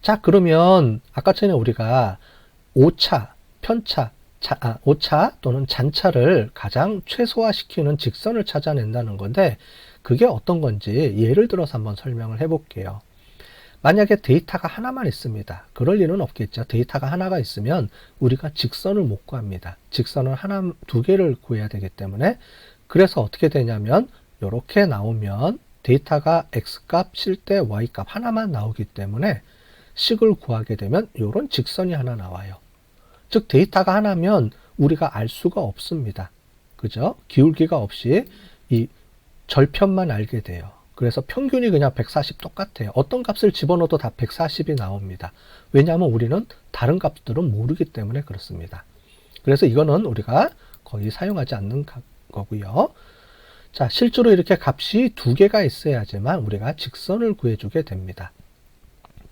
자, 그러면 아까 전에 우리가 오차, 편차, 오차 또는 잔차를 가장 최소화시키는 직선을 찾아낸다는 건데 그게 어떤 건지 예를 들어서 한번 설명을 해볼게요. 만약에 데이터가 하나만 있습니다. 그럴 리는 없겠죠. 데이터가 하나가 있으면 우리가 직선을 못 구합니다. 직선을 하나, 두 개를 구해야 되기 때문에 그래서 어떻게 되냐면 이렇게 나오면 데이터가 x값 실 때 y값 하나만 나오기 때문에 식을 구하게 되면 이런 직선이 하나 나와요. 즉 데이터가 하나면 우리가 알 수가 없습니다. 그죠? 기울기가 없이 이 절편만 알게 돼요. 그래서 평균이 그냥 140 똑같아요. 어떤 값을 집어넣어도 다 140이 나옵니다. 왜냐하면 우리는 다른 값들은 모르기 때문에 그렇습니다. 그래서 이거는 우리가 거의 사용하지 않는 거고요. 자, 실제로 이렇게 값이 두 개가 있어야지만 우리가 직선을 구해주게 됩니다.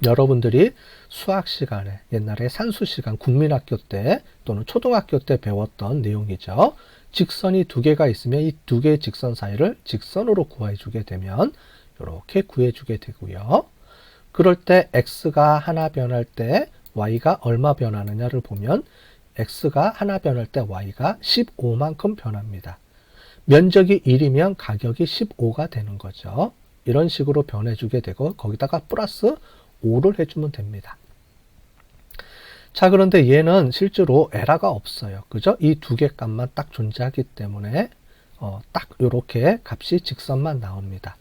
여러분들이 수학 시간에 옛날에 산수 시간 국민학교 때 또는 초등학교 때 배웠던 내용이죠. 직선이 두 개가 있으면 이 두 개의 직선 사이를 직선으로 구해주게 되면 이렇게 구해주게 되고요. 그럴 때 x가 하나 변할 때 y가 얼마 변하느냐를 보면 x가 하나 변할 때 y가 15만큼 변합니다. 면적이 1이면 가격이 15가 되는 거죠. 이런 식으로 변해주게 되고 거기다가 플러스 5를 해주면 됩니다. 자, 그런데 얘는 실제로 에러가 없어요. 그죠? 이 두 개 값만 딱 존재하기 때문에 딱 이렇게 값이 직선만 나옵니다.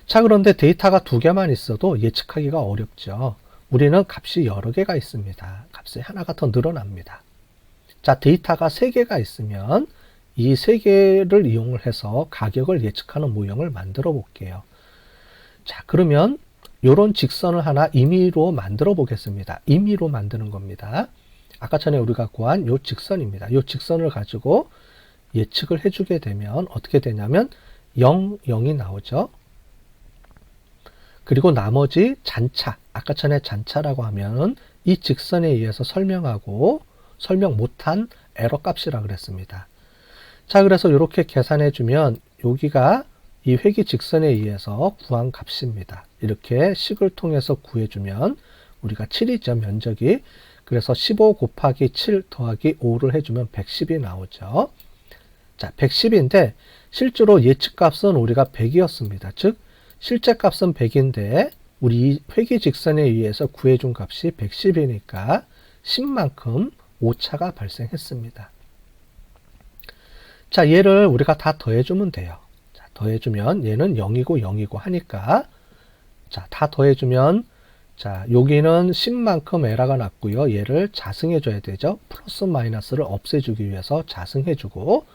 자, 그런데 데이터가 두 개만 있어도 예측하기가 어렵죠. 우리는 값이 여러 개가 있습니다. 값이 하나가 더 늘어납니다. 자, 데이터가 세 개가 있으면 이 세 개를 이용을 해서 가격을 예측하는 모형을 만들어 볼게요. 자, 그러면 이런 직선을 하나 임의로 만들어 보겠습니다. 임의로 만드는 겁니다. 아까 전에 우리가 구한 이 직선입니다. 이 직선을 가지고 예측을 해주게 되면 어떻게 되냐면 0, 0이 나오죠. 그리고 나머지 잔차, 아까 전에 잔차라고 하면 이 직선에 의해서 설명하고 설명 못한 에러 값이라 그랬습니다. 자, 그래서 이렇게 계산해 주면 여기가 이 회기 직선에 의해서 구한 값입니다. 이렇게 식을 통해서 구해주면 우리가 7이죠, 면적이. 그래서 15 곱하기 7 더하기 5를 해주면 110이 나오죠. 자, 110인데 실제로 예측값은 우리가 100이었습니다. 즉 실제 값은 100인데 우리 회기 직선에 의해서 구해준 값이 110이니까 10만큼 오차가 발생했습니다. 자, 얘를 우리가 다 더해주면 돼요. 자, 더해주면 얘는 0이고 0이고 하니까 자, 다 더해주면 자, 여기는 10만큼 에러가 났고요. 얘를 자승해줘야 되죠. 플러스 마이너스를 없애주기 위해서 자승해주고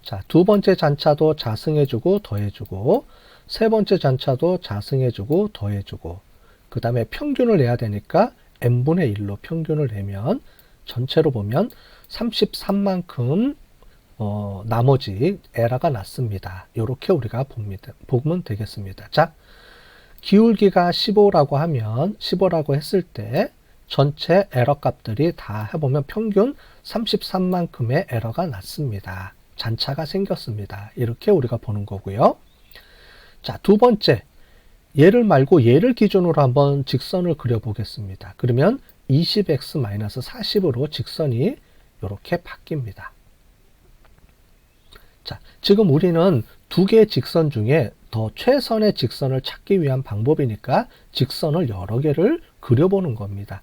자, 두 번째 잔차도 자승해주고 더해주고 세 번째 잔차도 자승해주고 더해주고 그 다음에 평균을 내야 되니까 n분의 1로 평균을 내면 전체로 보면 33만큼 나머지 에러가 났습니다. 이렇게 우리가 보면 되겠습니다. 자, 기울기가 15라고 하면 15라고 했을 때 전체 에러 값들이 다 해보면 평균 33만큼의 에러가 났습니다. 잔차가 생겼습니다. 이렇게 우리가 보는 거고요. 자, 두 번째, 얘를 말고 얘를 기준으로 한번 직선을 그려보겠습니다. 그러면 20x-40으로 직선이 이렇게 바뀝니다. 자, 지금 우리는 두 개의 직선 중에 더 최선의 직선을 찾기 위한 방법이니까 직선을 여러 개를 그려보는 겁니다.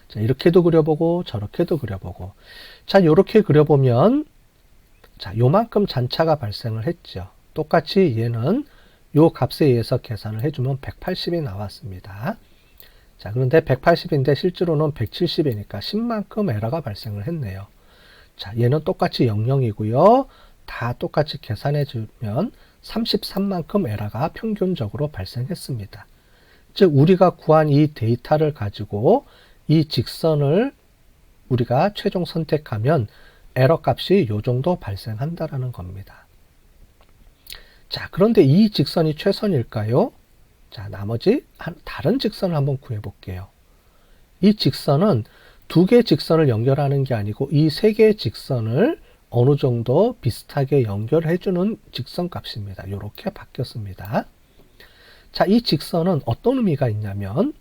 자, 이렇게도 그려보고 저렇게도 그려보고 자, 이렇게 그려보면 자, 요만큼 잔차가 발생을 했죠. 똑같이 얘는 요 값에 의해서 계산을 해주면 180이 나왔습니다. 자, 그런데 180인데 실제로는 170이니까 10만큼 에러가 발생을 했네요. 자, 얘는 똑같이 00이고요. 다 똑같이 계산해 주면 33만큼 에러가 평균적으로 발생했습니다. 즉 우리가 구한 이 데이터를 가지고 이 직선을 우리가 최종 선택하면 에러 값이 이 정도 발생한다라는 겁니다. 자, 그런데 이 직선이 최선일까요? 자, 나머지 다른 직선을 한번 구해 볼게요. 이 직선은 두 개의 직선을 연결하는 게 아니고 이 세 개의 직선을 어느 정도 비슷하게 연결해주는 직선 값입니다. 이렇게 바뀌었습니다. 자, 이 직선은 어떤 의미가 있냐면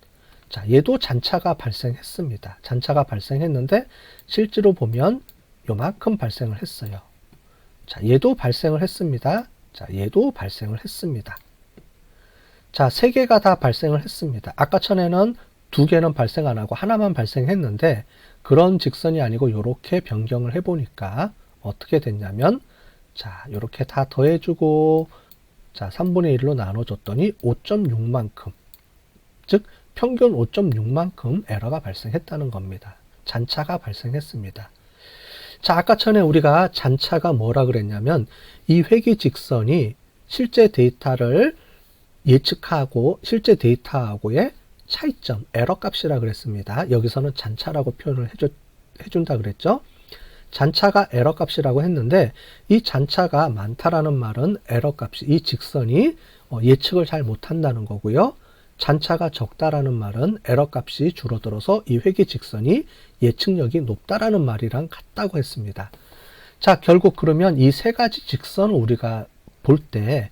자, 얘도 잔차가 발생했습니다. 잔차가 발생했는데 실제로 보면 요만큼 발생을 했어요. 자, 얘도 발생을 했습니다. 자, 얘도 발생을 했습니다. 자, 세 개가 다 발생을 했습니다. 아까 전에는 두 개는 발생 안 하고 하나만 발생했는데 그런 직선이 아니고 이렇게 변경을 해보니까 어떻게 됐냐면 자, 이렇게 다 더해주고 자, 3분의 1로 나눠줬더니 5.6만큼 즉 평균 5.6만큼 에러가 발생했다는 겁니다. 잔차가 발생했습니다. 자, 아까 전에 우리가 잔차가 뭐라 그랬냐면 이 회귀 직선이 실제 데이터를 예측하고 실제 데이터하고의 차이점, 에러 값이라 그랬습니다. 여기서는 잔차라고 표현을 해준다 그랬죠. 잔차가 에러 값이라고 했는데 이 잔차가 많다라는 말은 에러 값이 이 직선이 예측을 잘 못한다는 거고요. 잔차가 적다라는 말은 에러 값이 줄어들어서 이 회귀 직선이 예측력이 높다라는 말이랑 같다고 했습니다. 자, 결국 그러면 이 세 가지 직선을 우리가 볼 때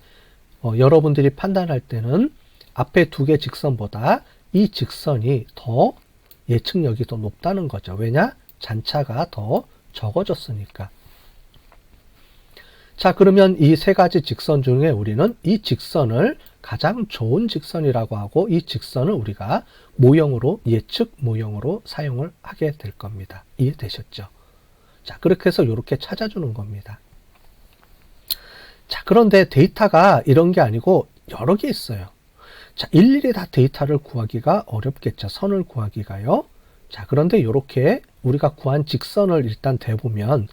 여러분들이 판단할 때는 앞에 두 개 직선보다 이 직선이 더 예측력이 더 높다는 거죠. 왜냐? 잔차가 더 적어졌으니까. 자, 그러면 이 세 가지 직선 중에 우리는 이 직선을 가장 좋은 직선이라고 하고 이 직선을 우리가 모형으로 예측 모형으로 사용을 하게 될 겁니다. 이해되셨죠? 자, 그렇게 해서 이렇게 찾아주는 겁니다. 자, 그런데 데이터가 이런 게 아니고 여러 개 있어요. 자, 일일이 다 데이터를 구하기가 어렵겠죠. 선을 구하기가요. 자, 그런데 이렇게 우리가 구한 직선을 일단 대보면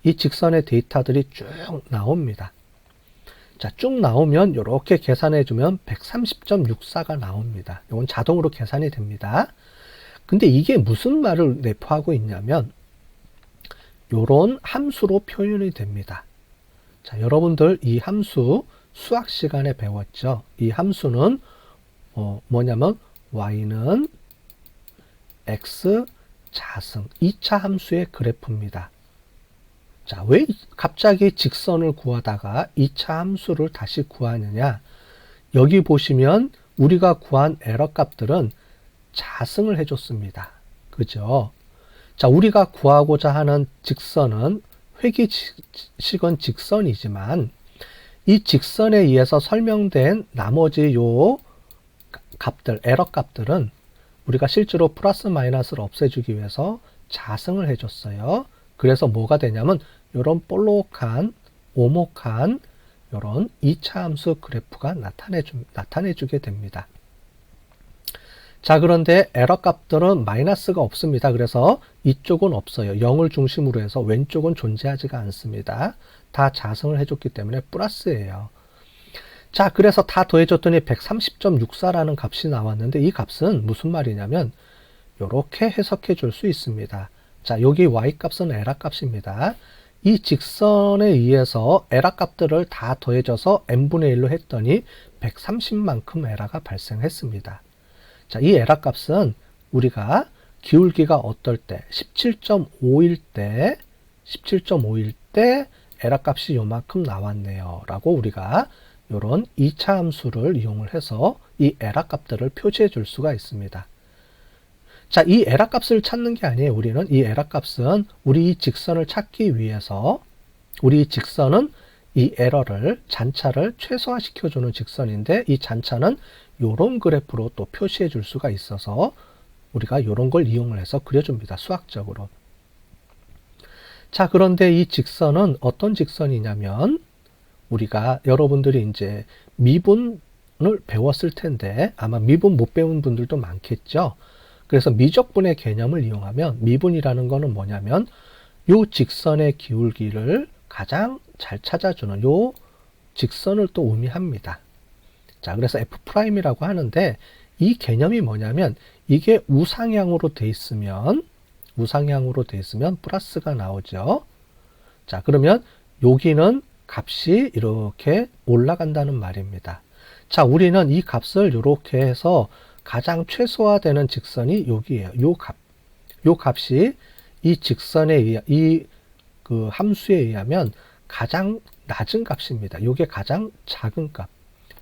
이 직선의 데이터들이 쭉 나옵니다. 자, 쭉 나오면 이렇게 계산해주면 130.64가 나옵니다. 이건 자동으로 계산이 됩니다. 근데 이게 무슨 말을 내포하고 있냐면 이런 함수로 표현이 됩니다. 자, 여러분들 이 함수 수학 시간에 배웠죠. 이 함수는 뭐냐면 y는 x 자승 2차 함수의 그래프입니다. 자, 왜 갑자기 직선을 구하다가 2차 함수를 다시 구하느냐? 여기 보시면 우리가 구한 에러 값들은 자승을 해줬습니다. 그죠? 자, 우리가 구하고자 하는 직선은 회귀식은 직선이지만 이 직선에 의해서 설명된 나머지 요 값들, 에러 값들은 우리가 실제로 플러스 마이너스를 없애주기 위해서 자승을 해줬어요. 그래서 뭐가 되냐면 이런 볼록한 오목한 이런 2차 함수 그래프가 나타내주게 됩니다. 자, 그런데 에러 값들은 마이너스가 없습니다. 그래서 이쪽은 없어요. 0을 중심으로 해서 왼쪽은 존재하지가 않습니다. 다 자승을 해줬기 때문에 플러스예요. 자, 그래서 다 더해줬더니 130.64라는 값이 나왔는데 이 값은 무슨 말이냐면 이렇게 해석해 줄 수 있습니다. 자, 여기 y값은 에러 값입니다. 이 직선에 의해서 에러 값들을 다 더해져서 n분의 1로 했더니 130만큼 에러가 발생했습니다. 자, 이 에러 값은 우리가 기울기가 어떨 때 17.5일 때 에러 값이 요만큼 나왔네요 라고 우리가 이런 2차 함수를 이용을 해서 이 에러 값들을 표시해 줄 수가 있습니다. 자, 이 에러 값을 찾는 게 아니에요. 우리는 이 에러 값은 우리 이 직선을 찾기 위해서 우리 이 직선은 이 에러를 잔차를 최소화시켜주는 직선인데 이 잔차는 이런 그래프로 또 표시해 줄 수가 있어서 우리가 이런 걸 이용을 해서 그려줍니다. 수학적으로. 자, 그런데 이 직선은 어떤 직선이냐면 우리가 여러분들이 이제 미분을 배웠을 텐데 아마 미분 못 배운 분들도 많겠죠. 그래서 미적분의 개념을 이용하면 미분이라는 거는 뭐냐면 요 직선의 기울기를 가장 잘 찾아주는 요 직선을 또 의미합니다. 자, 그래서 F'이라고 하는데 이 개념이 뭐냐면 이게 우상향으로 돼 있으면 플러스가 나오죠. 자, 그러면 여기는 값이 이렇게 올라간다는 말입니다. 자, 우리는 이 값을 이렇게 해서 가장 최소화되는 직선이 여기에요. 요 값이 이 직선에 의해 그 함수에 의하면 가장 낮은 값입니다. 요게 가장 작은 값.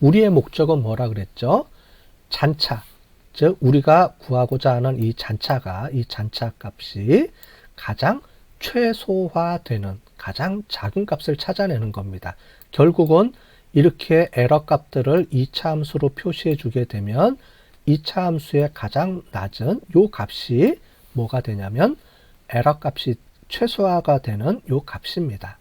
우리의 목적은 뭐라 그랬죠? 잔차. 즉 우리가 구하고자 하는 이 잔차가 이 잔차 값이 가장 최소화되는 가장 작은 값을 찾아내는 겁니다. 결국은 이렇게 에러 값들을 2차 함수로 표시해 주게 되면 2차 함수의 가장 낮은 요 값이 뭐가 되냐면 에러 값이 최소화가 되는 요 값입니다.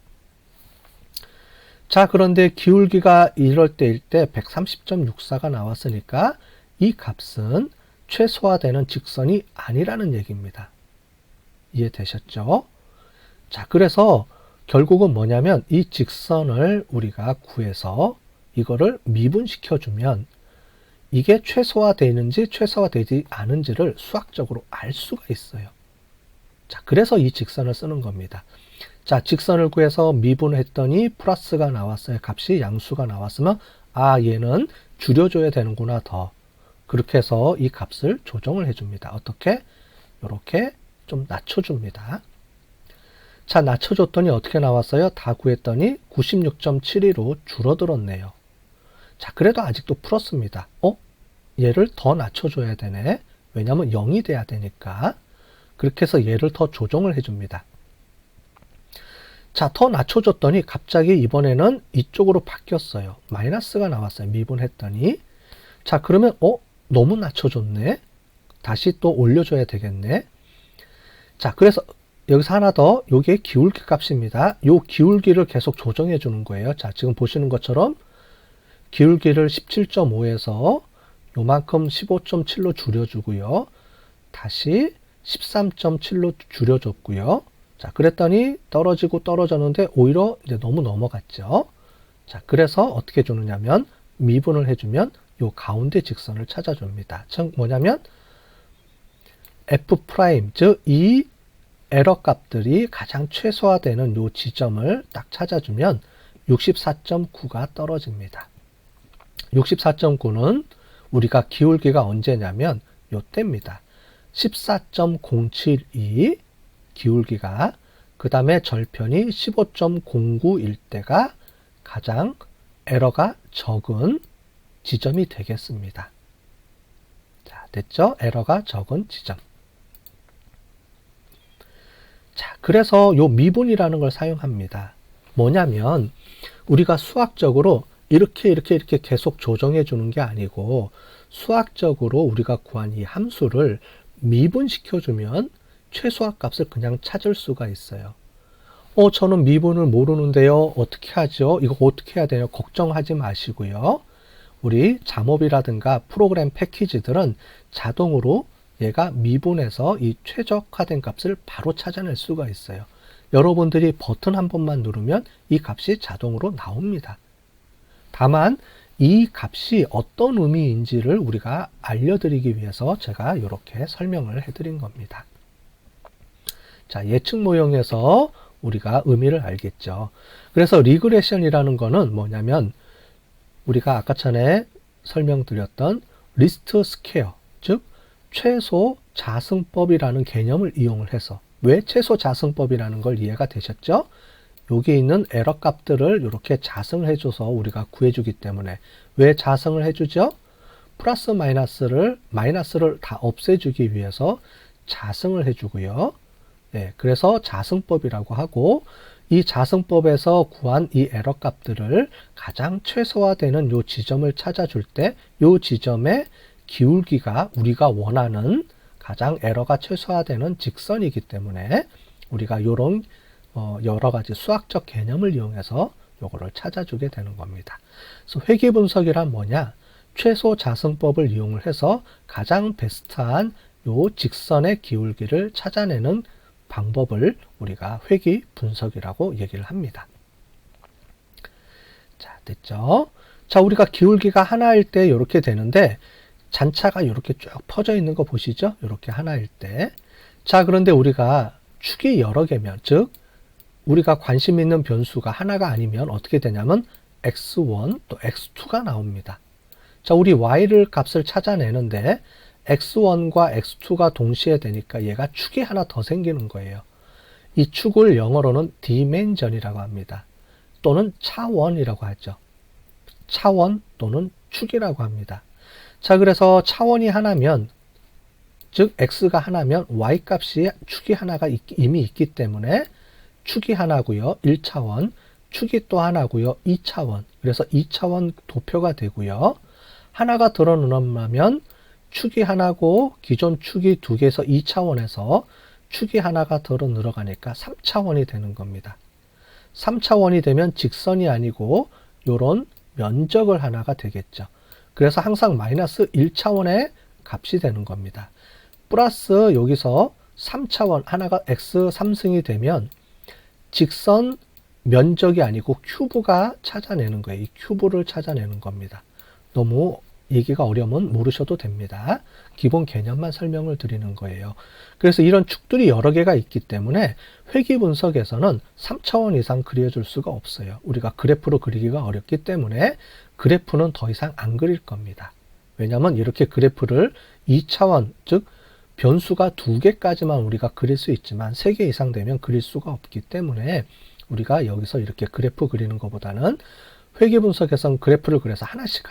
자, 그런데 기울기가 이럴 때일 때 130.64가 나왔으니까 이 값은 최소화되는 직선이 아니라는 얘기입니다. 이해되셨죠? 자, 그래서 결국은 뭐냐면 이 직선을 우리가 구해서 이거를 미분시켜 주면 이게 최소화되는지 최소화되지 않은지를 수학적으로 알 수가 있어요. 자, 그래서 이 직선을 쓰는 겁니다. 자, 직선을 구해서 미분했더니 플러스가 나왔어요. 값이 양수가 나왔으면 얘는 줄여줘야 되는구나 더. 그렇게 해서 이 값을 조정을 해줍니다. 어떻게? 이렇게 좀 낮춰줍니다. 자, 낮춰줬더니 어떻게 나왔어요? 다 구했더니 96.72로 줄어들었네요. 자, 그래도 아직도 플러스입니다. 얘를 더 낮춰줘야 되네. 왜냐하면 0이 돼야 되니까. 그렇게 해서 얘를 더 조정을 해줍니다. 자, 더 낮춰줬더니 갑자기 이번에는 이쪽으로 바뀌었어요. 마이너스가 나왔어요. 미분했더니. 자, 그러면 너무 낮춰줬네. 다시 또 올려줘야 되겠네. 자, 그래서 여기서 하나 더, 요게 기울기 값입니다. 요 기울기를 계속 조정해 주는 거예요. 자, 지금 보시는 것처럼 기울기를 17.5에서 요만큼 15.7로 줄여주고요. 다시 13.7로 줄여줬고요. 자, 그랬더니 떨어지고 떨어졌는데 오히려 이제 너무 넘어갔죠. 자, 그래서 어떻게 주느냐면 미분을 해주면 요 가운데 직선을 찾아줍니다. 즉 뭐냐면 F', 즉 이 에러 값들이 가장 최소화되는 요 지점을 딱 찾아주면 64.9가 떨어집니다. 64.9는 우리가 기울기가 언제냐면 요때입니다. 14.072 기울기가, 그 다음에 절편이 15.09일 때가 가장 에러가 적은 지점이 되겠습니다. 자, 됐죠? 에러가 적은 지점. 자, 그래서 요 미분이라는 걸 사용합니다. 뭐냐면 우리가 수학적으로 이렇게 계속 조정해 주는 게 아니고 수학적으로 우리가 구한 이 함수를 미분시켜 주면 최소화 값을 그냥 찾을 수가 있어요. 저는 미분을 모르는데요. 어떻게 하죠? 이거 어떻게 해야 되냐? 걱정하지 마시고요. 우리 잠업이라든가 프로그램 패키지들은 자동으로 얘가 미분해서 이 최적화된 값을 바로 찾아낼 수가 있어요. 여러분들이 버튼 한 번만 누르면 이 값이 자동으로 나옵니다. 다만 이 값이 어떤 의미인지를 우리가 알려드리기 위해서 제가 이렇게 설명을 해드린 겁니다. 자, 예측 모형에서 우리가 의미를 알겠죠. 그래서 리그레션이라는 거는 뭐냐면 우리가 아까 전에 설명드렸던 리스트 스퀘어, 즉 최소 자승법이라는 개념을 이용을 해서, 왜 최소 자승법이라는 걸 이해가 되셨죠? 여기 있는 에러 값들을 이렇게 자승을 해줘서 우리가 구해주기 때문에. 왜 자승을 해주죠? 플러스 마이너스를 다 없애주기 위해서 자승을 해주고요. 네, 그래서 자승법이라고 하고, 이 자승법에서 구한 이 에러 값들을 가장 최소화되는 요 지점을 찾아줄 때 요 지점의 기울기가 우리가 원하는 가장 에러가 최소화되는 직선이기 때문에 우리가 요런 여러 가지 수학적 개념을 이용해서 요거를 찾아주게 되는 겁니다. 그래서 회귀 분석이란 뭐냐? 최소 자승법을 이용을 해서 가장 베스트한 요 직선의 기울기를 찾아내는 방법을 우리가 회귀 분석이라고 얘기를 합니다. 자, 됐죠? 자, 우리가 기울기가 하나일 때 이렇게 되는데 잔차가 이렇게 쭉 퍼져 있는 거 보시죠? 이렇게 하나일 때. 자, 그런데 우리가 축이 여러 개면, 즉 우리가 관심 있는 변수가 하나가 아니면 어떻게 되냐면 x1 또 x2가 나옵니다. 자, 우리 y를 값을 찾아내는데 x1과 x2가 동시에 되니까 얘가 축이 하나 더 생기는 거예요. 이 축을 영어로는 dimension이라고 합니다. 또는 차원이라고 하죠. 차원 또는 축이라고 합니다. 자, 그래서 차원이 하나면, 즉 x가 하나면 y 값이 축이 하나가 이미 있기 때문에 축이 하나고요. 1차원, 축이 또 하나고요. 2차원. 그래서 2차원 도표가 되고요. 하나가 들어 늘어나면 축이 하나고 기존 축이 두 개에서 2차원에서 축이 하나가 들어 늘어가니까 3차원이 되는 겁니다. 3차원이 되면 직선이 아니고 요런 면적을 하나가 되겠죠. 그래서 항상 마이너스 1차원의 값이 되는 겁니다. 플러스 여기서 3차원 하나가 x 3승이 되면 직선 면적이 아니고 큐브가 찾아내는 거예요. 이 큐브를 찾아내는 겁니다. 너무 얘기가 어려우면 모르셔도 됩니다. 기본 개념만 설명을 드리는 거예요. 그래서 이런 축들이 여러 개가 있기 때문에 회귀 분석에서는 3차원 이상 그려줄 수가 없어요. 우리가 그래프로 그리기가 어렵기 때문에 그래프는 더 이상 안 그릴 겁니다. 왜냐하면 이렇게 그래프를 2차원, 즉 변수가 2개까지만 우리가 그릴 수 있지만 3개 이상 되면 그릴 수가 없기 때문에 우리가 여기서 이렇게 그래프 그리는 것보다는 회귀 분석에서는 그래프를 그려서 하나씩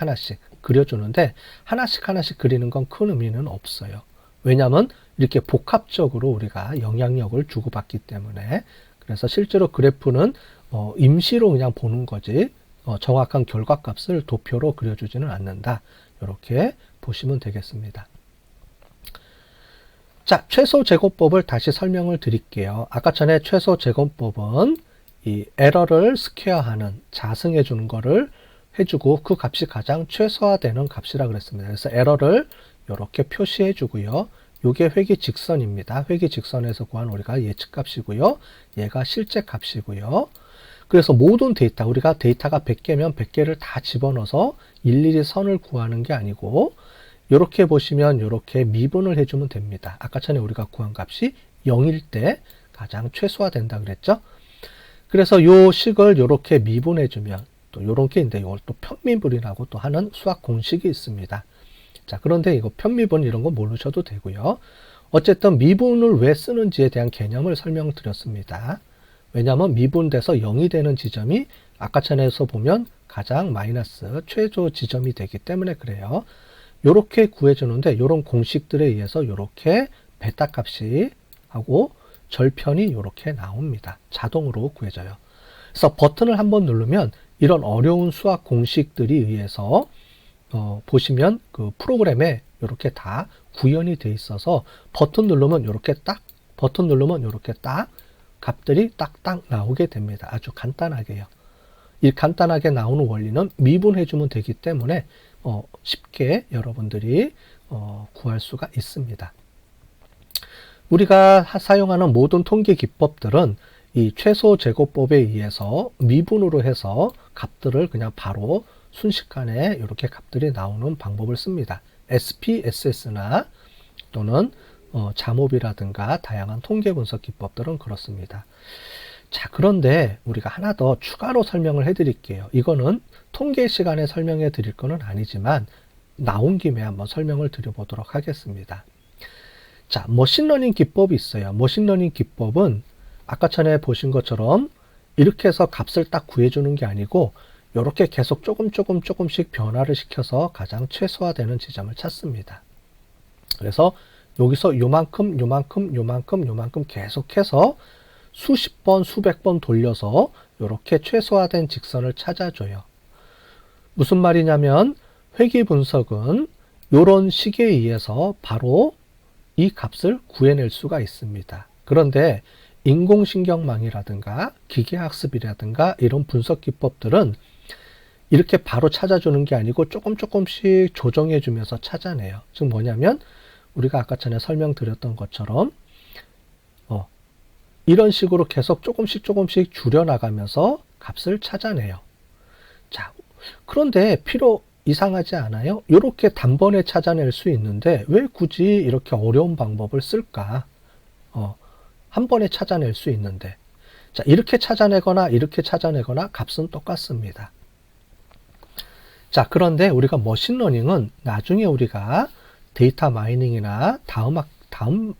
그려주는데 하나씩 그리는 건 큰 의미는 없어요. 왜냐하면 이렇게 복합적으로 우리가 영향력을 주고받기 때문에. 그래서 실제로 그래프는 임시로 그냥 보는 거지 정확한 결과값을 도표로 그려주지는 않는다. 이렇게 보시면 되겠습니다. 자, 최소 제곱법을 다시 설명을 드릴게요. 아까 전에 최소 제곱법은 이 에러를 스퀘어하는 자승해 주는 거를 해주고 그 값이 가장 최소화되는 값이라 그랬습니다. 그래서 에러를 이렇게 표시해 주고요. 이게 회귀 직선입니다. 회귀 직선에서 구한 우리가 예측 값이고요. 얘가 실제 값이고요. 그래서 모든 데이터, 우리가 데이터가 100개면 100개를 다 집어넣어서 일일이 선을 구하는 게 아니고 이렇게 보시면 이렇게 미분을 해주면 됩니다. 아까 전에 우리가 구한 값이 0일 때 가장 최소화된다 그랬죠. 그래서 요 식을 이렇게 미분해주면 또 요런 게 있는데 이걸 또 편미분이라고 또 하는 수학 공식이 있습니다. 자, 그런데 이거 편미분 이런 거 모르셔도 되고요. 어쨌든 미분을 왜 쓰는지에 대한 개념을 설명드렸습니다. 왜냐하면 미분돼서 0이 되는 지점이 아까 전에서 보면 가장 마이너스 최저 지점이 되기 때문에 그래요. 요렇게 구해주는데 요런 공식들에 의해서 요렇게 베타 값이 하고 절편이 요렇게 나옵니다. 자동으로 구해져요. 그래서 버튼을 한번 누르면 이런 어려운 수학 공식들이 의해서 보시면 그 프로그램에 이렇게 다 구현이 돼 있어서 버튼 누르면 이렇게 딱 값들이 딱딱 나오게 됩니다. 아주 간단하게요. 이 간단하게 나오는 원리는 미분해 주면 되기 때문에 쉽게 여러분들이 구할 수가 있습니다. 우리가 사용하는 모든 통계 기법들은 이 최소 제곱법에 의해서 미분으로 해서 값들을 그냥 바로 순식간에 이렇게 값들이 나오는 방법을 씁니다. SPSS나 또는 잠옵이라든가 다양한 통계 분석 기법들은 그렇습니다. 자, 그런데 우리가 하나 더 추가로 설명을 해 드릴게요. 이거는 통계 시간에 설명해 드릴 거는 아니지만 나온 김에 한번 설명을 드려보도록 하겠습니다. 자, 머신러닝 기법이 있어요. 머신러닝 기법은 아까 전에 보신 것처럼 이렇게 해서 값을 딱 구해주는 게 아니고 이렇게 계속 조금씩 변화를 시켜서 가장 최소화되는 지점을 찾습니다. 그래서 여기서 요만큼 계속해서 수십 번, 수백 번 돌려서 이렇게 최소화된 직선을 찾아줘요. 무슨 말이냐면 회귀 분석은 이런 식에 의해서 바로 이 값을 구해낼 수가 있습니다. 그런데 인공신경망이라든가 기계학습이라든가 이런 분석 기법들은 이렇게 바로 찾아주는 게 아니고 조금씩 조정해 주면서 찾아내요. 즉 뭐냐면 우리가 아까 전에 설명드렸던 것처럼 이런 식으로 계속 조금씩 줄여나가면서 값을 찾아내요. 자, 그런데 필요 이상하지 않아요? 이렇게 단번에 찾아낼 수 있는데 왜 굳이 이렇게 어려운 방법을 쓸까? 한 번에 찾아낼 수 있는데. 자, 이렇게 찾아내거나 값은 똑같습니다. 자, 그런데 우리가 머신러닝은 나중에 우리가 데이터 마이닝이나 다다음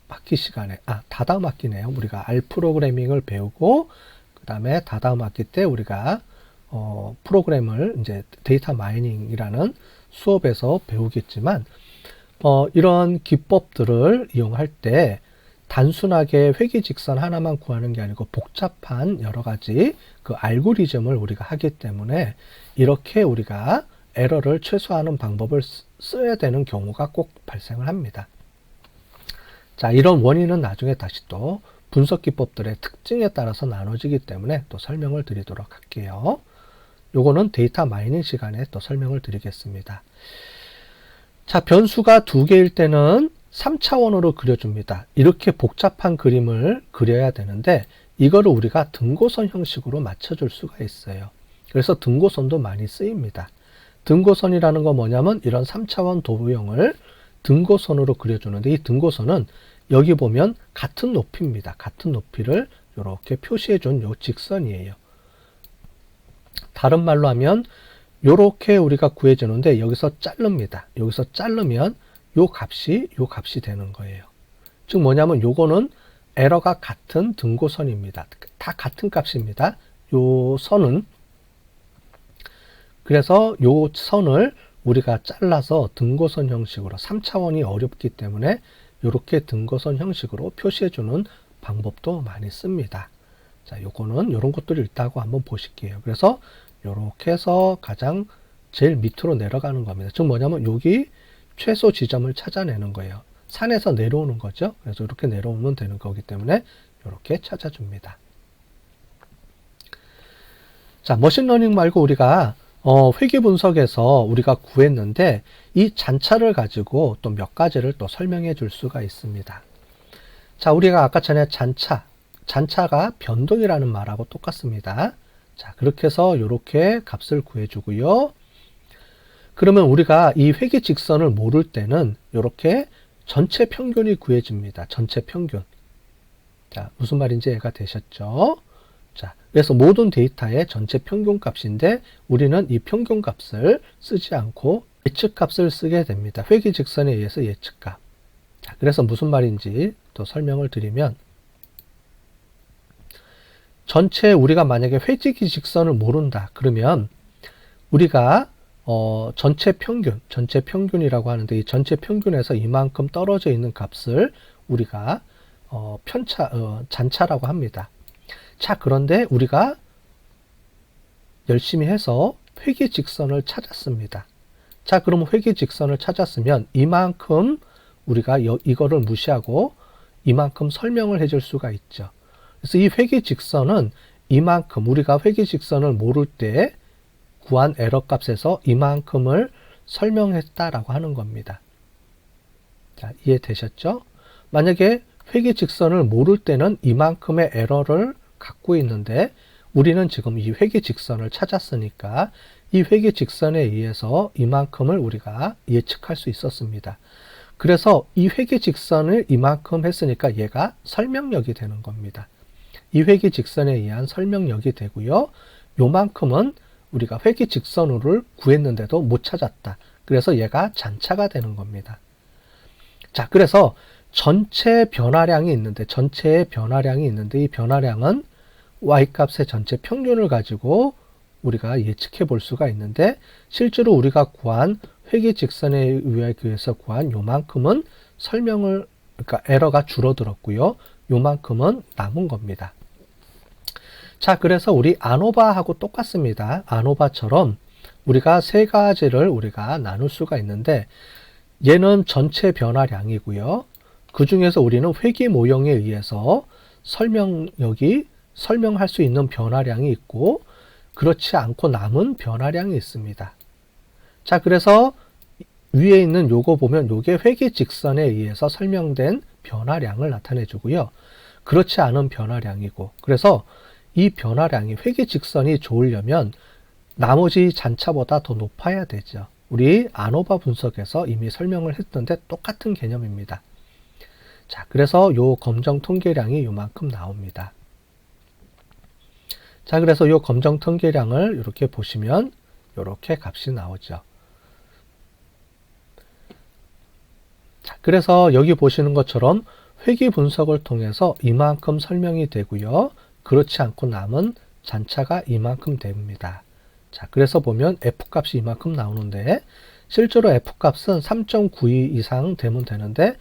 학기네요. 우리가 R 프로그래밍을 배우고 그 다음에 다다음 학기 때 우리가 프로그램을 이제 데이터 마이닝이라는 수업에서 배우겠지만 이런 기법들을 이용할 때 단순하게 회귀직선 하나만 구하는 게 아니고 복잡한 여러 가지 그 알고리즘을 우리가 하기 때문에 이렇게 우리가 에러를 최소화하는 방법을 써야 되는 경우가 꼭 발생을 합니다. 자, 이런 원인은 나중에 다시 또 분석 기법들의 특징에 따라서 나눠지기 때문에 또 설명을 드리도록 할게요. 요거는 데이터 마이닝 시간에 또 설명을 드리겠습니다. 자, 변수가 두 개일 때는 3차원으로 그려줍니다. 이렇게 복잡한 그림을 그려야 되는데 이거를 우리가 등고선 형식으로 맞춰줄 수가 있어요. 그래서 등고선도 많이 쓰입니다. 등고선이라는 건 뭐냐면 이런 3차원 도형을 등고선으로 그려주는데 이 등고선은 여기 보면 같은 높이입니다. 같은 높이를 이렇게 표시해 준 요 직선이에요. 다른 말로 하면 이렇게 우리가 구해주는데 여기서 자릅니다. 여기서 자르면 요 값이 되는 거예요. 즉 뭐냐면 요거는 에러가 같은 등고선입니다. 다 같은 값입니다. 요 선은 그래서 요 선을 우리가 잘라서 등고선 형식으로 3차원이 어렵기 때문에 이렇게 등고선 형식으로 표시해주는 방법도 많이 씁니다. 자, 요거는 이런 것들이 있다고 한번 보실게요. 그래서 이렇게 해서 가장 제일 밑으로 내려가는 겁니다. 즉 뭐냐면 여기 최소 지점을 찾아내는 거예요. 산에서 내려오는 거죠. 그래서 이렇게 내려오면 되는 거기 때문에 이렇게 찾아줍니다. 자, 머신러닝 말고 우리가 회귀 분석에서 우리가 구했는데 이 잔차를 가지고 또 몇 가지를 또 설명해 줄 수가 있습니다. 자, 우리가 아까 전에 잔차가 변동이라는 말하고 똑같습니다. 자, 그렇게 해서 이렇게 값을 구해주고요. 그러면 우리가 이 회귀 직선을 모를 때는 이렇게 전체 평균이 구해집니다. 전체 평균. 자, 무슨 말인지 이해가 되셨죠? 자, 그래서 모든 데이터의 전체 평균 값인데 우리는 이 평균 값을 쓰지 않고 예측 값을 쓰게 됩니다. 회귀 직선에 의해서 예측 값. 자, 그래서 무슨 말인지 또 설명을 드리면 전체 우리가 만약에 회귀 직선을 모른다. 그러면 우리가 전체 평균이라고 하는데 이 전체 평균에서 이만큼 떨어져 있는 값을 우리가 잔차라고 합니다. 자, 그런데 우리가 열심히 해서 회귀 직선을 찾았습니다. 자, 그러면 회귀 직선을 찾았으면 이만큼 우리가 이거를 무시하고 이만큼 설명을 해줄 수가 있죠. 그래서 이 회귀 직선은 이만큼 우리가 회귀 직선을 모를 때 구한 에러 값에서 이만큼을 설명했다라고 하는 겁니다. 자, 이해되셨죠? 만약에 회귀 직선을 모를 때는 이만큼의 에러를 갖고 있는데 우리는 지금 이 회귀 직선을 찾았으니까 이 회귀 직선에 의해서 이만큼을 우리가 예측할 수 있었습니다. 그래서 이 회귀 직선을 이만큼 했으니까 얘가 설명력이 되는 겁니다. 이 회귀 직선에 의한 설명력이 되고요. 요만큼은 우리가 회귀 직선으로 구했는데도 못 찾았다. 그래서 얘가 잔차가 되는 겁니다. 자, 그래서 전체의 변화량이 있는데 이 변화량은 y값의 전체 평균을 가지고 우리가 예측해 볼 수가 있는데 실제로 우리가 구한 회귀 직선에 의해서 구한 요만큼은 그러니까 에러가 줄어들었고요. 요만큼은 남은 겁니다. 자, 그래서 우리 아노바하고 똑같습니다. 아노바처럼 우리가 세 가지를 우리가 나눌 수가 있는데 얘는 전체 변화량이고요. 그 중에서 우리는 회귀 모형에 의해서 설명할 수 있는 변화량이 있고 그렇지 않고 남은 변화량이 있습니다. 자, 그래서 위에 있는 요거 보면 요게 회귀 직선에 의해서 설명된 변화량을 나타내 주고요. 그렇지 않은 변화량이고 그래서 이 변화량이 회귀 직선이 좋으려면 나머지 잔차보다 더 높아야 되죠. 우리 아노바 분석에서 이미 설명을 했던데 똑같은 개념입니다. 자, 그래서 요 검정 통계량이 요만큼 나옵니다. 자, 그래서 요 검정 통계량을 이렇게 보시면 이렇게 값이 나오죠. 자, 그래서 여기 보시는 것처럼 회귀 분석을 통해서 이만큼 설명이 되고요. 그렇지 않고 남은 잔차가 이만큼 됩니다. 자, 그래서 보면 F값이 이만큼 나오는데 실제로 F값은 3.92 이상 되면 되는데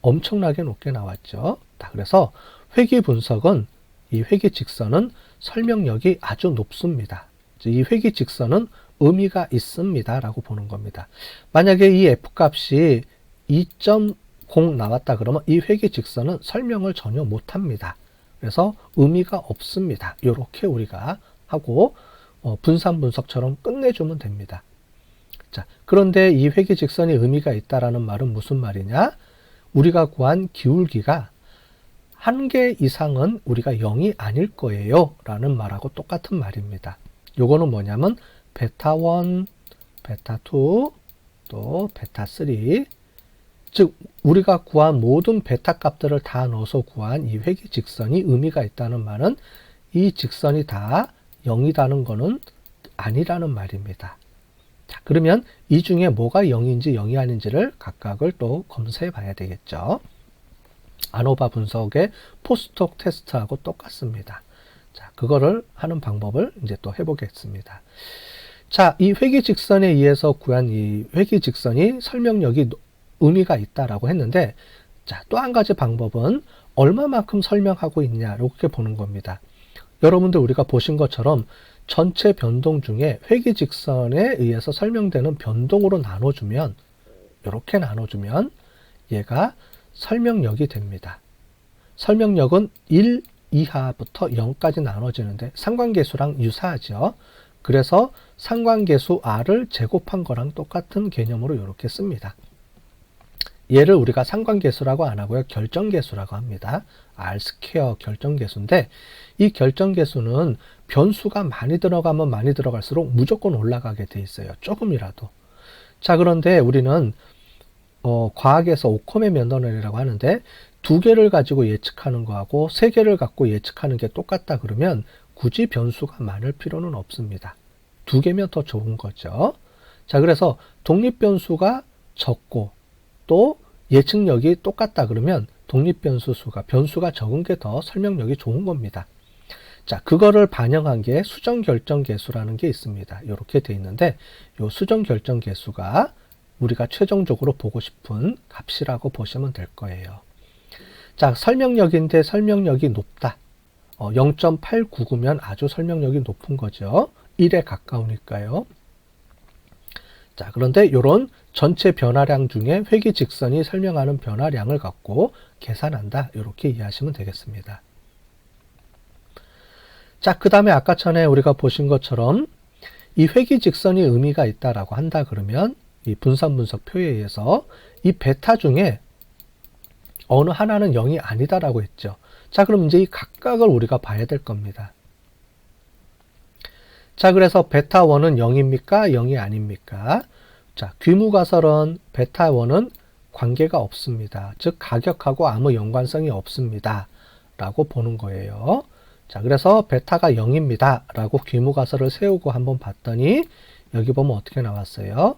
엄청나게 높게 나왔죠. 그래서 회귀 분석은 이 회귀 직선은 설명력이 아주 높습니다. 이 회귀 직선은 의미가 있습니다 라고 보는 겁니다. 만약에 이 F값이 2.0 나왔다 그러면 이 회귀 직선은 설명을 전혀 못합니다. 그래서 의미가 없습니다. 이렇게 우리가 하고 분산 분석처럼 끝내주면 됩니다. 자, 그런데 이 회귀 직선이 의미가 있다라는 말은 무슨 말이냐? 우리가 구한 기울기가 1개 이상은 우리가 0이 아닐 거예요 라는 말하고 똑같은 말입니다. 요거는 뭐냐면 베타1, 베타2, 또 베타3, 즉 우리가 구한 모든 베타 값들을 다 넣어서 구한 이 회귀 직선이 의미가 있다는 말은 이 직선이 다 0이라는 거는 아니라는 말입니다. 자, 그러면 이 중에 뭐가 0인지 0이 아닌지를 각각을 또 검사해 봐야 되겠죠. 아노바 분석의 포스톡 테스트하고 똑같습니다. 자, 그거를 하는 방법을 이제 또 해보겠습니다. 자, 이 회귀 직선에 의해서 구한 이 회귀 직선이 설명력이 의미가 있다라고 했는데, 자, 또 한 가지 방법은 얼마만큼 설명하고 있냐, 이렇게 보는 겁니다. 여러분들 우리가 보신 것처럼 전체 변동 중에 회귀 직선에 의해서 설명되는 변동으로 나눠주면, 이렇게 나눠주면 얘가 설명력이 됩니다. 설명력은 1 이하부터 0까지 나눠지는데 상관계수랑 유사하죠. 그래서 상관계수 r을 제곱한 거랑 똑같은 개념으로 이렇게 씁니다. 얘를 우리가 상관계수라고 안 하고요. 결정계수라고 합니다. r 스퀘어 결정계수인데 이 결정계수는 변수가 많이 들어가면 많이 들어갈수록 무조건 올라가게 돼 있어요. 조금이라도. 자, 그런데 우리는 과학에서 오컴의 면도론이라고 하는데 2개를 가지고 예측하는 거하고 3개를 갖고 예측하는 게 똑같다 그러면 굳이 변수가 많을 필요는 없습니다. 2개면 더 좋은 거죠. 자, 그래서 독립변수가 적고 또 예측력이 똑같다 그러면 독립변수 수가 변수가 적은 게 더 설명력이 좋은 겁니다. 자, 그거를 반영한 게 수정결정계수라는 게 있습니다. 이렇게 돼 있는데 이 수정결정계수가 우리가 최종적으로 보고 싶은 값이라고 보시면 될 거예요. 자, 설명력인데 설명력이 높다. 0.899면 아주 설명력이 높은 거죠. 1에 가까우니까요. 자, 그런데 이런 전체 변화량 중에 회귀 직선이 설명하는 변화량을 갖고 계산한다. 이렇게 이해하시면 되겠습니다. 자, 그 다음에 아까 전에 우리가 보신 것처럼 이 회귀 직선이 의미가 있다라고 한다 그러면 이 분산 분석 표에 의해서 이 베타 중에 어느 하나는 0이 아니다라고 했죠. 자, 그럼 이제 이 각각을 우리가 봐야 될 겁니다. 자, 그래서 베타1은 0입니까? 0이 아닙니까? 자, 귀무가설은 베타1은 관계가 없습니다. 즉, 가격하고 아무 연관성이 없습니다. 라고 보는 거예요. 자, 그래서 베타가 0입니다. 라고 귀무가설을 세우고 한번 봤더니 여기 보면 어떻게 나왔어요?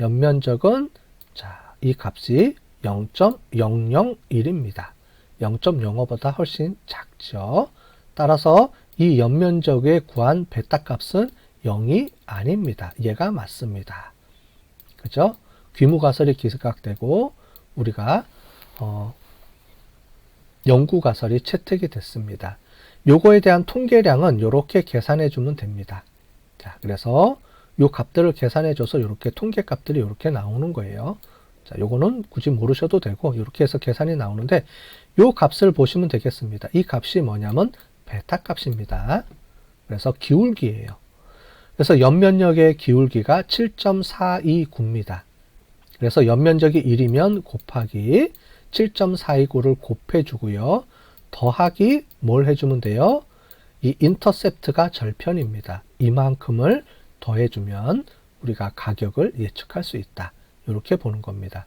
연면적은 자, 이 값이 0.001입니다. 0.05보다 훨씬 작죠. 따라서 이 연면적에 구한 베타 값은 0이 아닙니다. 얘가 맞습니다. 그죠? 귀무가설이 기각되고 우리가 연구가설이 채택이 됐습니다. 요거에 대한 통계량은 이렇게 계산해 주면 됩니다. 자, 그래서 요 값들을 계산해 줘서 이렇게 통계 값들이 이렇게 나오는 거예요. 자, 요거는 굳이 모르셔도 되고 이렇게 해서 계산이 나오는데 요 값을 보시면 되겠습니다. 이 값이 뭐냐면 베타 값입니다. 그래서 기울기예요. 그래서 연면적의 기울기가 7.429입니다. 그래서 연면적이 1이면 곱하기 7.429를 곱해주고요. 더하기 뭘 해주면 돼요? 이 인터셉트가 절편입니다. 이만큼을 더해주면 우리가 가격을 예측할 수 있다. 이렇게 보는 겁니다.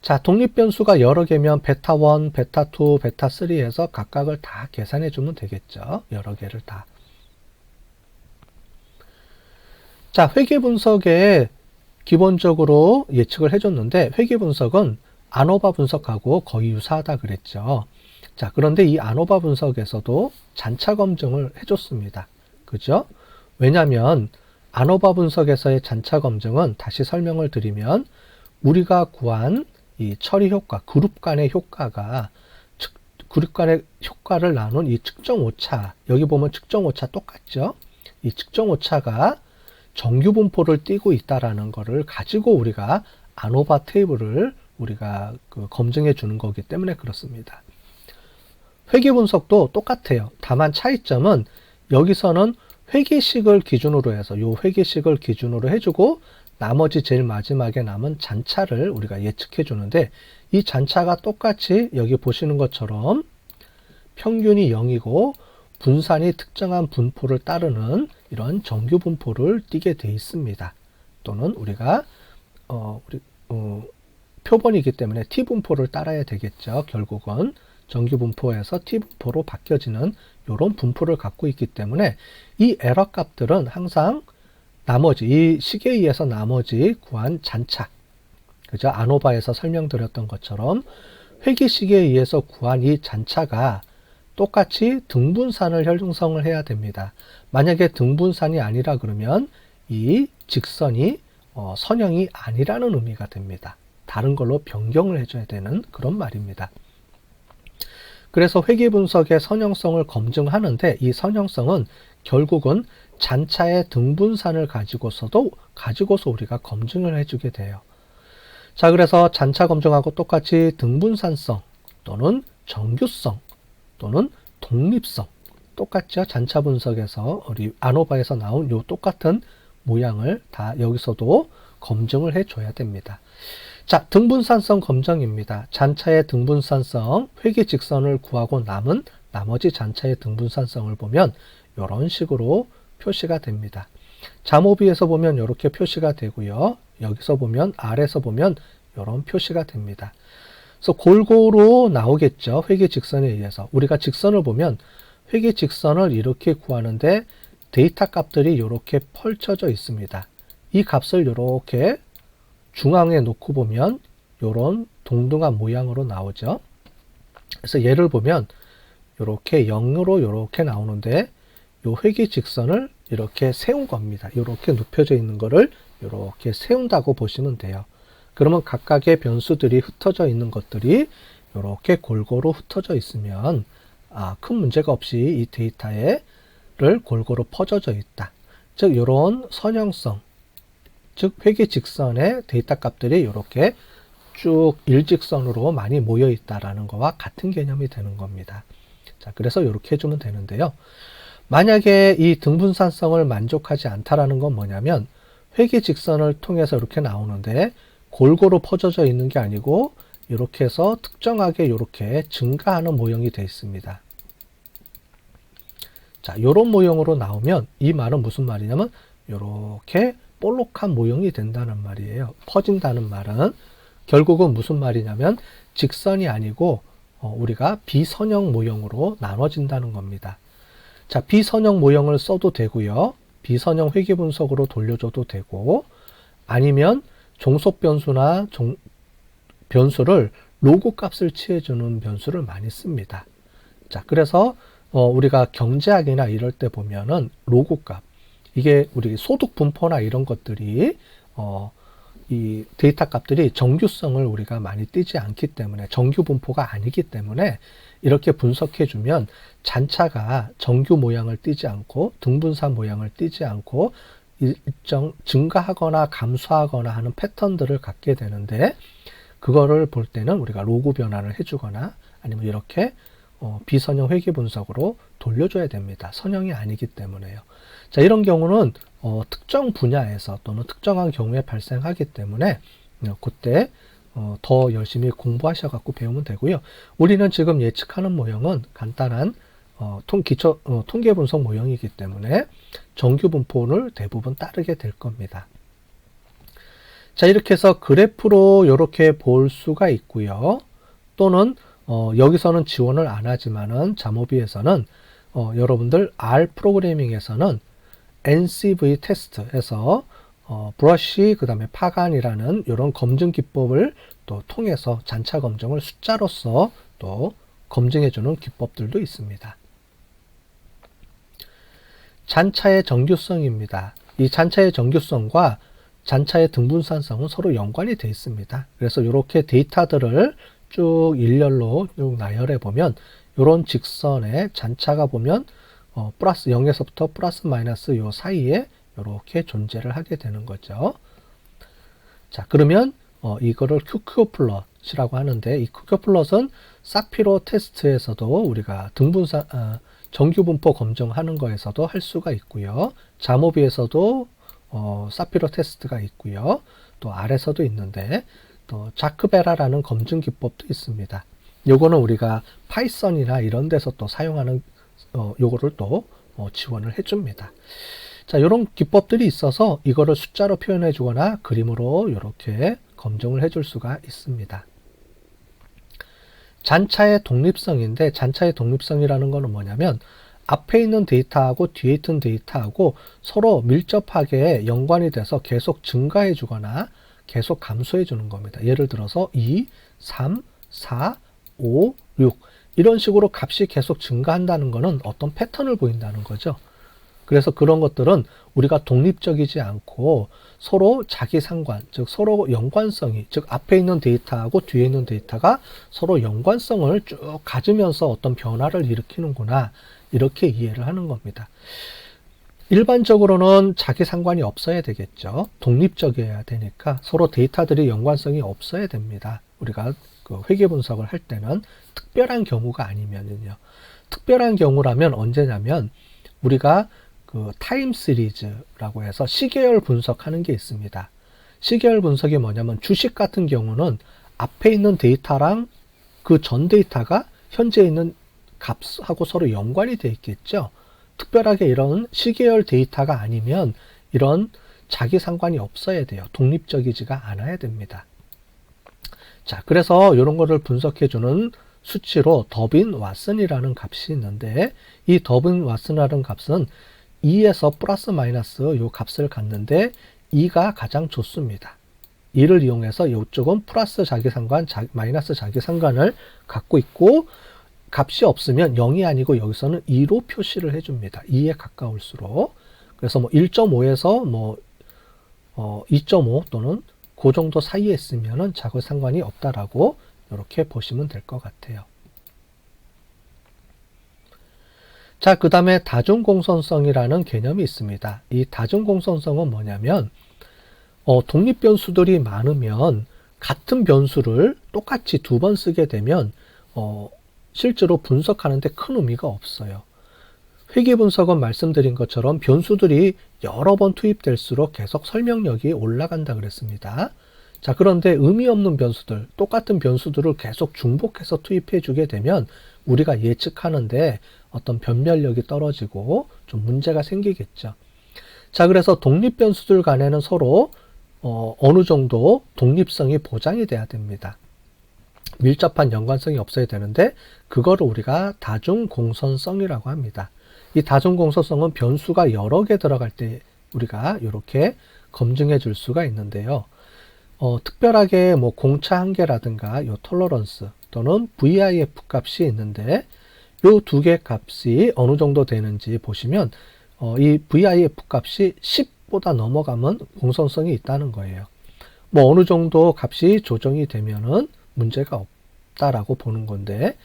자, 독립변수가 여러 개면 베타1, 베타2, 베타3에서 각각을 다 계산해 주면 되겠죠. 여러 개를 다. 자, 회귀분석에 기본적으로 예측을 해줬는데 회귀분석은 아노바 분석하고 거의 유사하다 그랬죠. 자, 그런데 이 아노바 분석에서도 잔차 검증을 해줬습니다. 그죠? 왜냐하면 아노바 분석에서의 잔차 검증은 다시 설명을 드리면 우리가 구한 이 처리 효과, 그룹 간의 효과가 그룹 간의 효과를 나눈 이 측정 오차, 여기 보면 측정 오차 똑같죠? 이 측정 오차가 정규 분포를 띠고 있다라는 것을 가지고 우리가 아노바 테이블을 우리가 검증해 주는 거기 때문에 그렇습니다. 회계 분석도 똑같아요. 다만 차이점은 여기서는 회계식을 기준으로 해서 요 회계식을 기준으로 해주고 나머지 제일 마지막에 남은 잔차를 우리가 예측해 주는데 이 잔차가 똑같이 여기 보시는 것처럼 평균이 0이고 분산이 특정한 분포를 따르는 이런 정규 분포를 띠게 돼 있습니다. 또는 우리가 표본이기 때문에 T분포를 따라야 되겠죠. 결국은 정규 분포에서 T분포로 바뀌어지는 이런 분포를 갖고 있기 때문에 이 에러 값들은 항상 나머지 이 식에 의해서 나머지 구한 잔차, 그죠? 아노바에서 설명드렸던 것처럼 회계식에 의해서 구한 이 잔차가 똑같이 등분산을 형성을 해야 됩니다. 만약에 등분산이 아니라 그러면 이 직선이 선형이 아니라는 의미가 됩니다. 다른 걸로 변경을 해줘야 되는 그런 말입니다. 그래서 회계 분석의 선형성을 검증하는데 이 선형성은 결국은 잔차의 등분산을 가지고서 우리가 검증을 해주게 돼요. 자, 그래서 잔차 검증하고 똑같이 등분산성 또는 정규성 또는 독립성 똑같죠. 잔차 분석에서 우리 아노바에서 나온 요 똑같은 모양을 다 여기서도 검증을 해줘야 됩니다. 자, 등분산성 검증입니다. 잔차의 등분산성, 회계 직선을 구하고 남은 나머지 잔차의 등분산성을 보면 이런 식으로 표시가 됩니다. 자모비에서 보면 이렇게 표시가 되고요. 여기서 보면 아래에서 보면 이런 표시가 됩니다. 그래서 골고루 나오겠죠. 회계 직선에 의해서. 우리가 직선을 보면 회계 직선을 이렇게 구하는데 데이터 값들이 이렇게 펼쳐져 있습니다. 이 값을 이렇게 중앙에 놓고 보면 이런 동등한 모양으로 나오죠. 그래서 얘를 보면 이렇게 0으로 이렇게 나오는데 이 회계 직선을 이렇게 세운 겁니다. 이렇게 눕혀져 있는 거를 이렇게 세운다고 보시면 돼요. 그러면 각각의 변수들이 흩어져 있는 것들이 이렇게 골고루 흩어져 있으면 큰 문제가 없이 이 데이터를 골고루 퍼져져 있다. 즉 이런 선형성, 즉 회계 직선의 데이터 값들이 이렇게 쭉 일직선으로 많이 모여 있다라는 거와 같은 개념이 되는 겁니다. 자, 그래서 이렇게 해주면 되는데요. 만약에 이 등분산성을 만족하지 않다라는 건 뭐냐면 회계 직선을 통해서 이렇게 나오는데 골고루 퍼져져 있는 게 아니고 이렇게 해서 특정하게 이렇게 증가하는 모형이 되어 있습니다. 자, 이런 모형으로 나오면 이 말은 무슨 말이냐면 이렇게 볼록한 모형이 된다는 말이에요. 퍼진다는 말은 결국은 무슨 말이냐면 직선이 아니고 우리가 비선형 모형으로 나눠진다는 겁니다. 자, 비선형 모형을 써도 되고요. 비선형 회계 분석으로 돌려줘도 되고 아니면 종속 변수나 변수를 로그 값을 취해주는 변수를 많이 씁니다. 자, 그래서 우리가 경제학이나 이럴 때 보면은 로그 값, 이게 우리 소득 분포나 이런 것들이 이 데이터 값들이 정규성을 우리가 많이 띄지 않기 때문에 정규 분포가 아니기 때문에 이렇게 분석해주면 잔차가 정규 모양을 띄지 않고 등분산 모양을 띄지 않고 일정 증가하거나 감소하거나 하는 패턴들을 갖게 되는데 그거를 볼 때는 우리가 로그 변환을 해주거나 아니면 이렇게 비선형 회계 분석으로 돌려줘야 됩니다. 선형이 아니기 때문에요. 자, 이런 경우는 특정 분야에서 또는 특정한 경우에 발생하기 때문에 그때 더 열심히 공부하셔갖고 배우면 되고요. 우리는 지금 예측하는 모형은 간단한 기초 통계 분석 모형이기 때문에 정규 분포를 대부분 따르게 될 겁니다. 자, 이렇게 해서 그래프로 이렇게 볼 수가 있고요. 또는 여기서는 지원을 안 하지만은 자모비에서는 여러분들 R 프로그래밍에서는 NCV 테스트에서 브러쉬 그 다음에 파간이라는 이런 검증 기법을 또 통해서 잔차 검증을 숫자로서 또 검증해주는 기법들도 있습니다. 잔차의 정규성입니다. 이 잔차의 정규성과 잔차의 등분산성은 서로 연관이 되어 있습니다. 그래서 이렇게 데이터들을 쭉 일렬로 쭉 나열해 보면 이런 직선의 잔차가 보면 플러스 0에서부터 플러스 마이너스 요 사이에 이렇게 존재를 하게 되는 거죠. 자, 그러면 이거를 QQ 플롯이라고 하는데, 이 QQ 플롯은 사피로 테스트에서도 우리가 정규 분포 검증하는 거에서도 할 수가 있고요. 자모비에서도 사피로 테스트가 있고요. 또 R에서도 있는데, 또 자크베라라는 검증 기법도 있습니다. 요거는 우리가 파이썬이나 이런 데서 또 사용하는 요거를 또 지원을 해줍니다. 자, 이런 기법들이 있어서 이거를 숫자로 표현해 주거나 그림으로 이렇게 검증을 해줄 수가 있습니다. 잔차의 독립성인데, 잔차의 독립성이라는 거는 뭐냐면 앞에 있는 데이터하고 뒤에 있는 데이터하고 서로 밀접하게 연관이 돼서 계속 증가해 주거나 계속 감소해 주는 겁니다. 예를 들어서 2, 3, 4, 5, 6 이런 식으로 값이 계속 증가한다는 것은 어떤 패턴을 보인다는 거죠. 그래서 그런 것들은 우리가 독립적이지 않고 서로 자기 상관, 즉 서로 연관성이, 즉 앞에 있는 데이터하고 뒤에 있는 데이터가 서로 연관성을 쭉 가지면서 어떤 변화를 일으키는구나, 이렇게 이해를 하는 겁니다. 일반적으로는 자기 상관이 없어야 되겠죠. 독립적이어야 되니까 서로 데이터들이 연관성이 없어야 됩니다. 우리가 그 회계 분석을 할 때는 특별한 경우가 아니면은요. 특별한 경우라면 언제냐면 우리가 그 타임 시리즈라고 해서 시계열 분석하는 게 있습니다. 시계열 분석이 뭐냐면 주식 같은 경우는 앞에 있는 데이터랑 그 전 데이터가 현재 있는 값하고 서로 연관이 되어 있겠죠. 특별하게 이런 시계열 데이터가 아니면 이런 자기 상관이 없어야 돼요. 독립적이지가 않아야 됩니다. 자, 그래서 이런 거를 분석해주는 수치로 더빈 왓슨이라는 값이 있는데, 이 더빈 왓슨이라는 값은 2에서 플러스 마이너스 요 값을 갖는데 2가 가장 좋습니다. 이를 이용해서 이쪽은 플러스 자기상관, 마이너스 자기상관을 갖고 있고, 값이 없으면 0이 아니고 여기서는 2로 표시를 해줍니다. 2에 가까울수록. 그래서 뭐 1.5에서 뭐 2.5 또는 그 정도 사이에 있으면은 자기상관이 없다라고 이렇게 보시면 될 것 같아요. 자, 그 다음에 다중공선성이라는 개념이 있습니다. 이 다중공선성은 뭐냐면 독립변수들이 많으면 같은 변수를 똑같이 두 번 쓰게 되면 실제로 분석하는데 큰 의미가 없어요. 회계 분석은 말씀드린 것처럼 변수들이 여러 번 투입될수록 계속 설명력이 올라간다 그랬습니다. 자, 그런데 의미 없는 변수들, 똑같은 변수들을 계속 중복해서 투입해 주게 되면 우리가 예측하는데 어떤 변별력이 떨어지고 좀 문제가 생기겠죠. 자, 그래서 독립 변수들 간에는 서로 어느 정도 독립성이 보장이 돼야 됩니다. 밀접한 연관성이 없어야 되는데 그거를 우리가 다중공선성이라고 합니다. 이 다중공선성은 변수가 여러 개 들어갈 때 우리가 이렇게 검증해 줄 수가 있는데요. 특별하게 뭐 공차 한계라든가 요 톨러런스 또는 VIF 값이 있는데 요 두 개 값이 어느 정도 되는지 보시면 이 VIF 값이 10보다 넘어가면 공선성이 있다는 거예요. 뭐 어느 정도 값이 조정이 되면은 문제가 없다라고 보는 건데,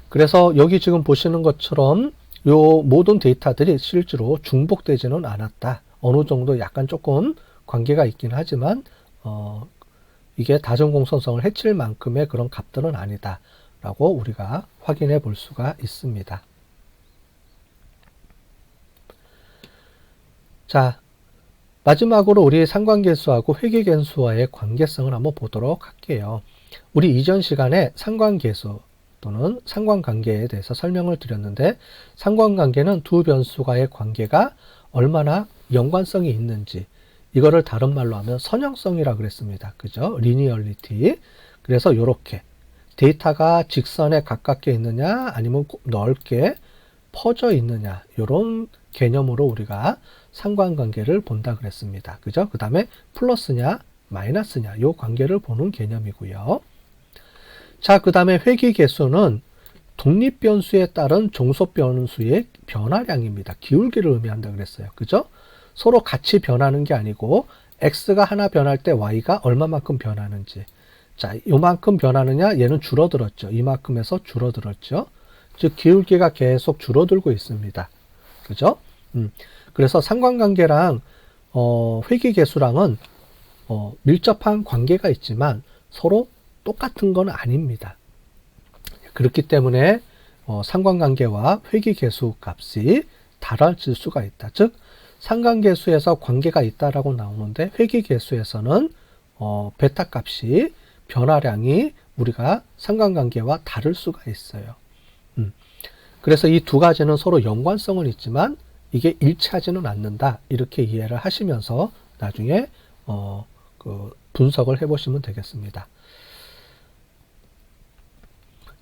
그래서 여기 지금 보시는 것처럼 요 모든 데이터들이 실제로 중복되지는 않았다. 어느 정도 약간 조금 관계가 있긴 하지만 이게 다중공선성을 해칠 만큼의 그런 값들은 아니다 라고 우리가 확인해 볼 수가 있습니다. 자, 마지막으로 우리 상관계수하고 회계계수와의 관계성을 한번 보도록 할게요. 우리 이전 시간에 상관계수 또는 상관관계에 대해서 설명을 드렸는데, 상관관계는 두 변수와의 관계가 얼마나 연관성이 있는지, 이거를 다른 말로 하면 선형성이라고 그랬습니다. 그죠? 리니얼리티. 그래서 이렇게 데이터가 직선에 가깝게 있느냐 아니면 넓게 퍼져 있느냐, 이런 개념으로 우리가 상관관계를 본다 그랬습니다. 그죠? 그 다음에 플러스냐 마이너스냐, 이 관계를 보는 개념이고요. 자, 그 다음에 회귀계수는 독립변수에 따른 종속변수의 변화량입니다. 기울기를 의미한다 그랬어요. 그죠? 서로 같이 변하는 게 아니고 x가 하나 변할 때 y가 얼마만큼 변하는지. 자, 요만큼 변하느냐? 얘는 줄어들었죠. 이만큼에서 줄어들었죠. 즉 기울기가 계속 줄어들고 있습니다. 그죠? 그래서 상관관계랑 회귀계수랑은 밀접한 관계가 있지만 서로 똑같은 건 아닙니다. 그렇기 때문에 상관관계와 회귀계수 값이 달라질 수가 있다. 즉 상관계수에서 관계가 있다라고 나오는데 회귀계수에서는 베타 값이 변화량이 우리가 상관관계와 다를 수가 있어요. 그래서 이 두 가지는 서로 연관성은 있지만 이게 일치하지는 않는다. 이렇게 이해를 하시면서 나중에 분석을 해보시면 되겠습니다.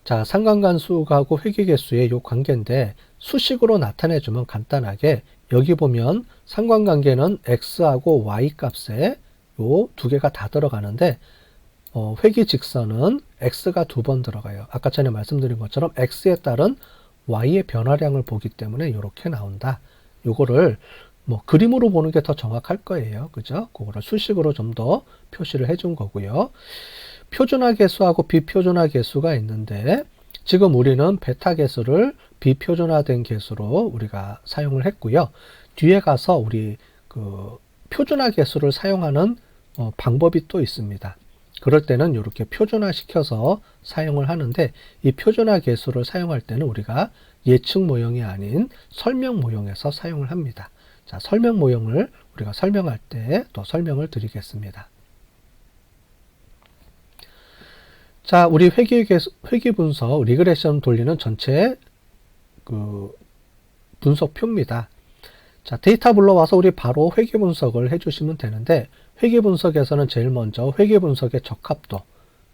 자, 상관관수하고 회귀계수의 요 관계인데 수식으로 나타내주면 간단하게 여기 보면 상관관계는 x하고 y 값에 요 두 개가 다 들어가는데 회귀 직선은 x가 두 번 들어가요. 아까 전에 말씀드린 것처럼 x에 따른 y의 변화량을 보기 때문에 이렇게 나온다. 요거를 뭐 그림으로 보는 게 더 정확할 거예요. 그죠? 그거를 수식으로 좀 더 표시를 해준 거고요. 표준화 계수하고 비표준화 계수가 있는데 지금 우리는 베타 계수를 비표준화된 계수로 우리가 사용을 했고요. 뒤에 가서 우리 그 표준화 계수를 사용하는 방법이 또 있습니다. 그럴 때는 이렇게 표준화 시켜서 사용을 하는데 이 표준화 계수를 사용할 때는 우리가 예측 모형이 아닌 설명 모형에서 사용을 합니다. 자, 설명 모형을 우리가 설명할 때 또 설명을 드리겠습니다. 자, 우리 회귀 분석, 리그레션 돌리는 전체 그 분석표입니다. 자, 데이터 불러와서 우리 바로 회귀 분석을 해주시면 되는데 회귀 분석에서는 제일 먼저 회귀 분석의 적합도.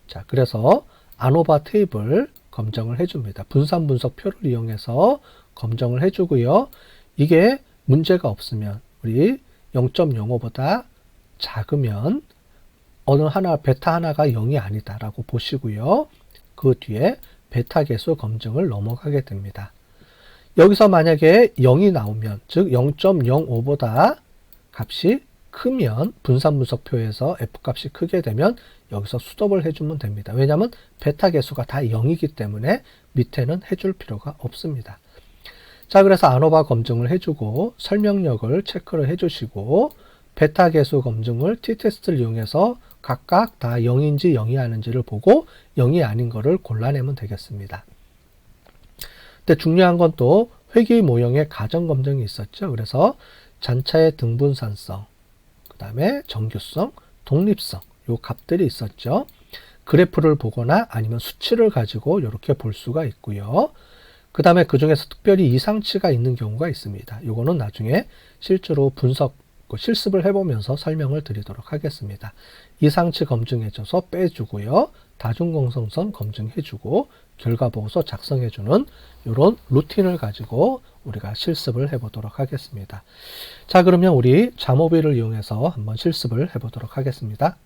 자, 그래서 아노바 테이블 검정을 해줍니다. 분산 분석표를 이용해서 검정을 해주고요. 이게 문제가 없으면 우리 0.05보다 작으면 어느 하나 베타 하나가 0이 아니다라고 보시고요. 그 뒤에 베타 계수 검증을 넘어가게 됩니다. 여기서 만약에 0이 나오면 즉 0.05보다 값이 크면 분산 분석표에서 F값이 크게 되면 여기서 수dob을 해주면 됩니다. 왜냐하면 베타 계수가 다 0이기 때문에 밑에는 해줄 필요가 없습니다. 자, 그래서 아노바 검증을 해주고 설명력을 체크를 해주시고 베타 계수 검증을 t-테스트를 이용해서 각각 다 0인지 0이 아닌지를 보고 0이 아닌 거를 골라내면 되겠습니다. 근데 중요한 건 또 회귀 모형의 가정 검증이 있었죠. 그래서 잔차의 등분산성, 그 다음에 정규성, 독립성 요 값들이 있었죠. 그래프를 보거나 아니면 수치를 가지고 이렇게 볼 수가 있고요. 그 다음에 그 중에서 특별히 이상치가 있는 경우가 있습니다. 요거는 나중에 실제로 실습을 해보면서 설명을 드리도록 하겠습니다. 이상치 검증해줘서 빼주고요. 다중공성성 검증해주고 결과보고서 작성해주는 이런 루틴을 가지고 우리가 실습을 해보도록 하겠습니다. 자, 그러면 우리 자모비를 이용해서 한번 실습을 해보도록 하겠습니다.